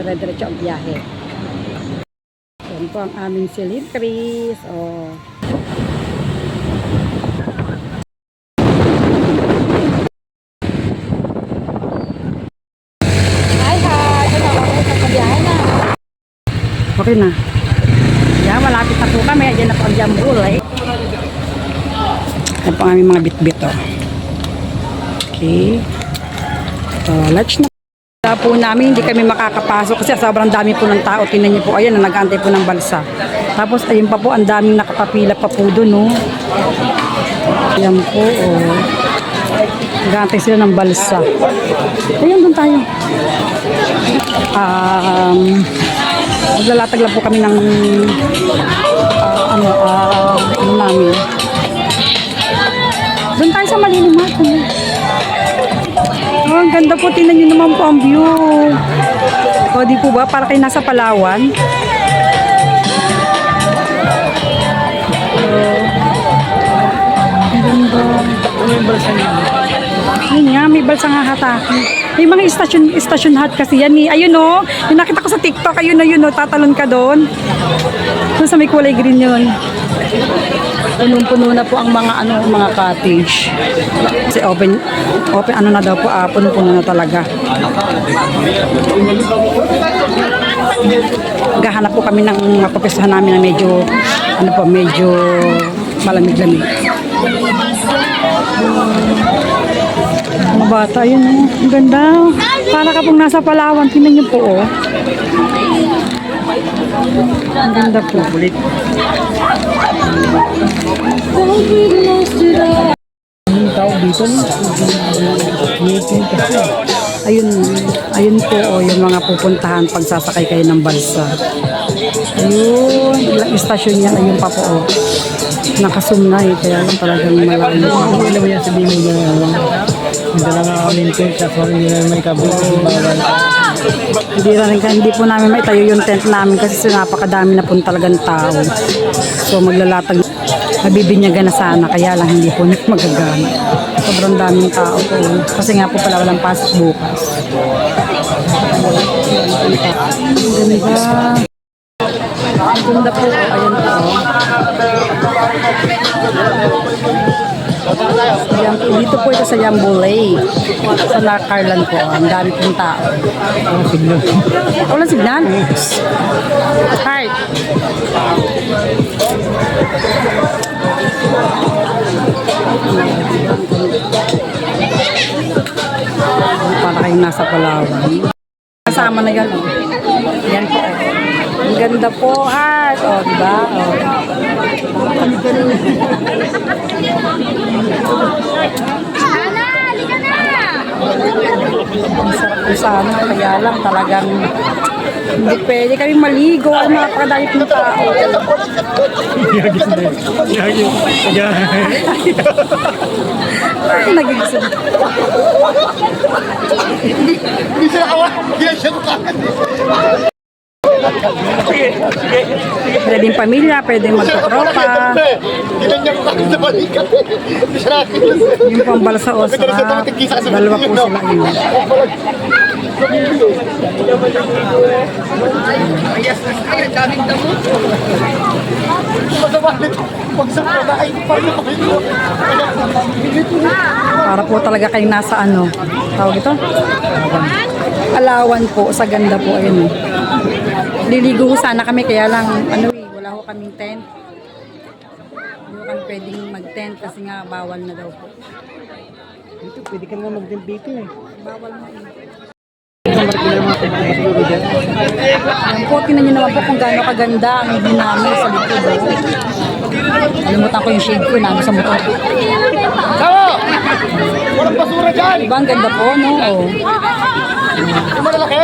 dire-diretso ang biyahe. Yan po ang aming silintris. Oh. Okay na. Yan, malapit na po kami. Ayan na po ang jambul eh. Yan po ang aming mga bit-bit oh. Okay. So, let's na. Kaya po namin, hindi kami makakapasok kasi sobrang dami po ng tao. Tingnan niyo po, ayan, nag-aantay po ng balsa. Tapos, ayun pa po, ang daming nakapapila pa po doon, no? Ayan po, oh. Nag-aantay sila ng balsa. Ayun, doon tayo. Maglalatag lang po kami ng ano namin. Doon tayo sa malilim natin. Oh, ang ganda po. Tingnan nyo naman po ang view. O, di po ba? Para kayo nasa Palawan. Ang ganda. Ano yung balsa niya? Yun nga, may balsa nga hataki. May mga station hut kasi yan eh. Ayun o, yung nakita ko sa TikTok, ayun o, tatalon ka doon. Doon sa may kulay green yun. Punong-puno na po ang mga mga cottage. Kasi open ano na daw po, punong-puno na talaga. Gahanap po kami ng mapapesahan namin na medyo medyo malamig-lamig. Mga bata, yun oh. Ang ganda. Para ka pong nasa Palawan. Tingnan niyo po oh. Ang ganda po. Ayun po oh, yung mga pupuntahan pag sasakay kayo ng balsa. Ayun, ilang istasyon yan. Ayun pa po oh. Nakasum na eh, kaya lang talagang malalim. Ano mo yan sabihin mo yung hindi na nga kami tent at hindi na may kabul bawal. Hindi po namin maitayo yung tent namin kasi napakadami na po talagang tao. So maglalatag, mabibinyagan na sana kaya lang hindi po magagana. Sobrang daming tao po. Kasi nga po pala walang pasok bukas. Ang ganda po. Ayan po. Dito po ito sa Yambo Lake. Sa Nacarlan po. Ang dami pong tao. Walang signal. Walang signal? Heart. Para kayong nasa Palawan. Kasama na yan. Yan po. Ang ganda po, Heart. O, diba? O. Ang sarap po sana. Kaya lang talagang hindi pwede kami maligo. Ang mga pakadami ng tao. Nagigisip. Hindi sila kawan. Hindi siya kukakan. Pwedeng pamilya, pwedeng magtutropa. Ilan niya kukakan sa balikat. Hindi siya natin. Yung pambala sa osa. Dalawa po sila yun. Para po talaga kayong nasa tawag ito? Palawan po, sa ganda po. Ayun eh. Liligo sana kami kaya lang wala ho kaming tent. Hindi kami pwedeng mag-tent kasi nga bawal na daw po. Dito, pwede ka naman mag-tent dito eh. Bawal na eh. Ayan po, tingnan nyo naman po kung gaano kaganda ang view namin sa likod. Alimutan ko yung shade ko na sa motor. Tama! Walang basura dyan! Diba ang ganda po, no? Oh. Yung malalaki?